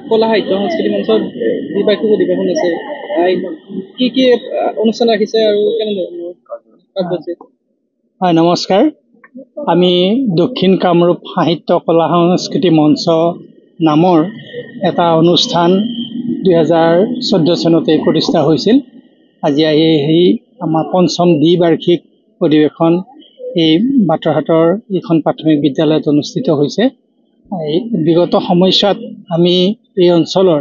কলা সাহিত্য সংস্কৃতি মঞ্চত দ্বিবাৰ্ষিক অধিৱেশন আছে কি কি অনুষ্ঠান ৰাখিছে আৰু কেনেধৰণৰ কাৰ্যসূচী? হয়, নমস্কাৰ। আমি দক্ষিণ কামৰূপ সাহিত্য কলা সংস্কৃতি মঞ্চ নামৰ এটা অনুষ্ঠান 2014 চনতে প্ৰতিষ্ঠা হৈছিল। আজি আহি আমাৰ পঞ্চম দ্বিবাৰ্ষিক অধিৱেশন এই বাটৰহাটৰ এইখন প্ৰাথমিক বিদ্যালয়ত অনুষ্ঠিত হৈছে। বিগত সময়ছোৱাত আমি এই অঞ্চলৰ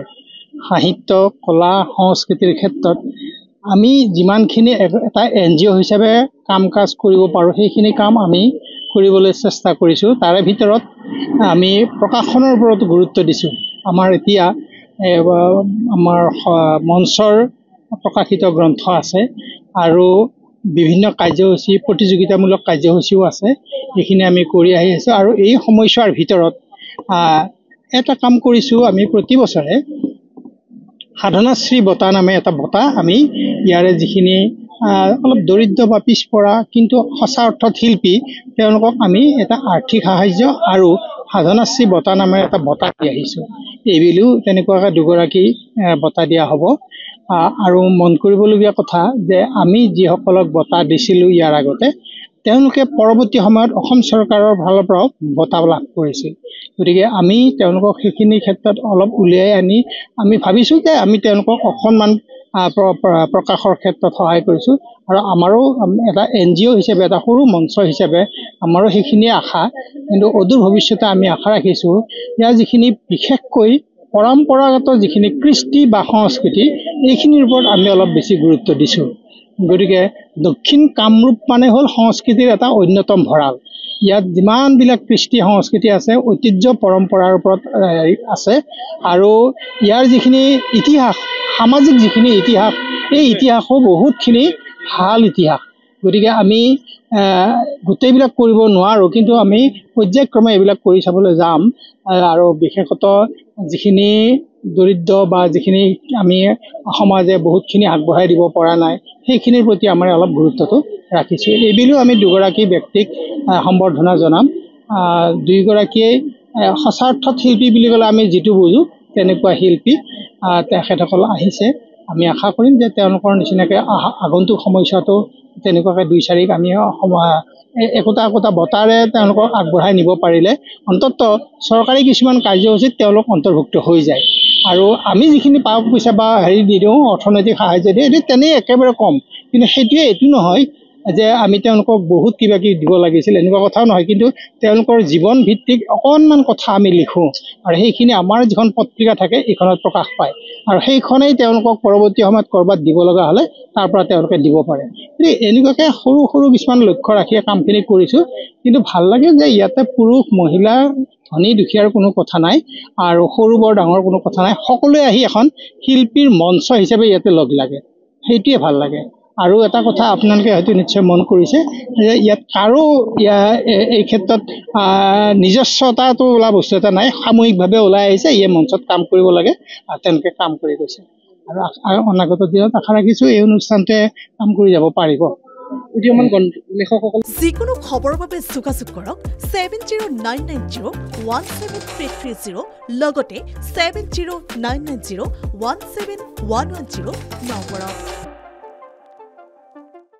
সাহিত্য কলা সংস্কৃতিৰ ক্ষেত্ৰত আমি যিমানখিনি এটা NGO হিচাপে কাম কাজ কৰিব পাৰোঁ সেইখিনি কাম আমি কৰিবলৈ চেষ্টা কৰিছোঁ। তাৰে ভিতৰত আমি প্ৰকাশনৰ ওপৰত গুৰুত্ব দিছোঁ। আমাৰ এতিয়া আমাৰ মঞ্চৰ প্ৰকাশিত গ্ৰন্থ আছে আৰু বিভিন্ন কাৰ্যসূচী প্ৰতিযোগিতামূলক কাৰ্যসূচীও আছে। এইখিনি আমি কৰি আহি আছোঁ আৰু এই সময়ছোৱাৰ ভিতৰত এটা কাম কৰিছোঁ। আমি প্ৰতি বছৰে সাধনাশ্ৰী বঁটা নামে এটা বঁটা আমি ইয়াৰে যিখিনি অলপ দৰিদ্ৰ বা পিছপৰা কিন্তু সঁচা অৰ্থত শিল্পী তেওঁলোকক আমি এটা আৰ্থিক সাহায্য আৰু সাধনাশ্ৰী বঁটা নামে এটা বঁটা দি আহিছোঁ। এইবুলিও তেনেকুৱাকৈ দুগৰাকী বঁটা দিয়া হ'ব। আৰু মন কৰিবলগীয়া কথা যে আমি যিসকলক বঁটা দিছিলোঁ ইয়াৰ আগতে তেওঁলোকে পৰৱৰ্তী সময়ত অসম চৰকাৰৰ ফালৰ পৰাও বঁটা লাভ কৰিছিল। গতিকে আমি তেওঁলোকক সেইখিনি ক্ষেত্ৰত অলপ উলিয়াই আনি আমি ভাবিছোঁ যে আমি তেওঁলোকক অকণমান প্ৰকাশৰ ক্ষেত্ৰত সহায় কৰিছোঁ আৰু আমাৰো এটা NGO হিচাপে এটা সৰু মঞ্চ হিচাপে আমাৰো সেইখিনিয়ে আশা। কিন্তু অদূৰ ভৱিষ্যতে আমি আশা ৰাখিছোঁ ইয়াৰ যিখিনি বিশেষকৈ পৰম্পৰাগত যিখিনি কৃষ্টি বা সংস্কৃতি এইখিনিৰ ওপৰত আমি অলপ বেছি গুৰুত্ব দিছোঁ। গতিকে দক্ষিণ কামৰূপ মানে হ'ল সংস্কৃতিৰ এটা অন্যতম ভঁৰাল। ইয়াত যিমানবিলাক কৃষ্টি সংস্কৃতি আছে ঐতিহ্য পৰম্পৰাৰ ওপৰত আছে আৰু ইয়াৰ যিখিনি ইতিহাস সামাজিক যিখিনি ইতিহাস এই ইতিহাসো বহুতখিনি ভাল ইতিহাস। গতিকে আমি গোটেইবিলাক কৰিব নোৱাৰোঁ কিন্তু আমি পৰ্যায়ক্ৰমে এইবিলাক কৰি চাবলৈ যাম। আৰু বিশেষত যিখিনি দৰিদ্ৰ বা যিখিনি আমি সমাজে বহুতখিনি আগবঢ়াই দিব পৰা নাই সেইখিনিৰ প্ৰতি আমাৰ অলপ গুৰুত্বটো ৰাখিছোঁ। এইবুলিও আমি দুগৰাকী ব্যক্তিক সম্বৰ্ধনা জনাম। দুয়োগৰাকীয়ে সঁচা অৰ্থত শিল্পী বুলি ক'লে আমি যিটো বুজোঁ তেনেকুৱা শিল্পী তেখেতসকল আহিছে। আমি আশা কৰিম যে তেওঁলোকৰ নিচিনাকৈ আগন্তুক সময়ছোৱাতো তেনেকুৱাকৈ 2-4ক আমি একোটা বঁটাৰে তেওঁলোকক আগবঢ়াই নিব পাৰিলে অন্ততঃ চৰকাৰী কিছুমান কাৰ্যসূচীত তেওঁলোক অন্তৰ্ভুক্ত হৈ যায়। আৰু আমি যিখিনি পইচা বা দি দিওঁ অৰ্থনৈতিক সাহাৰ্য দিয়ে এইটো তেনেই একেবাৰে কম। কিন্তু সেইটোৱে এইটো নহয় যে আমি তেওঁলোকক বহুত কিবা কিবি দিব লাগিছিল এনেকুৱা কথাও নহয়। কিন্তু তেওঁলোকৰ জীৱন ভিত্তিক অকণমান কথা আমি লিখোঁ আৰু সেইখিনি আমাৰ যিখন পত্ৰিকা থাকে এইখনত প্ৰকাশ পায় আৰু সেইখনেই তেওঁলোকক পৰৱৰ্তী সময়ত ক'ৰবাত দিব লগা হ'লে তাৰ পৰা তেওঁলোকে দিব পাৰে। এনেকুৱাকৈ সৰু সৰু কিছুমান লক্ষ্য ৰাখি কামখিনি কৰিছোঁ। কিন্তু ভাল লাগে যে ইয়াতে পুৰুষ মহিলা ধনী দুখীয়াৰ কোনো কথা নাই আৰু সৰু বৰ ডাঙৰ কোনো কথা নাই। সকলোৱে আহি এখন শিল্পীৰ মঞ্চ হিচাপে ইয়াতে লগ লাগে, সেইটোৱে ভাল লাগে। আৰু এটা কথা আপোনালোকে হয়তো নিশ্চয় মন কৰিছে যে ইয়াত কাৰো এই ক্ষেত্ৰত নিজস্বতাটো ওলা বস্তু এটা নাই। সামূহিকভাৱে ওলাই আহিছে এই মঞ্চত কাম কৰিব লাগে আৰু তেওঁলোকে কাম কৰি গৈছে। আৰু অনাগত দিনত আশা ৰাখিছোঁ এই অনুষ্ঠানটোৱে কাম কৰি যাব পাৰিব। যিকোনো খবৰৰ বাবে যোগাযোগ কৰক 7099017330 লগতে 7099017110 নম্বৰত।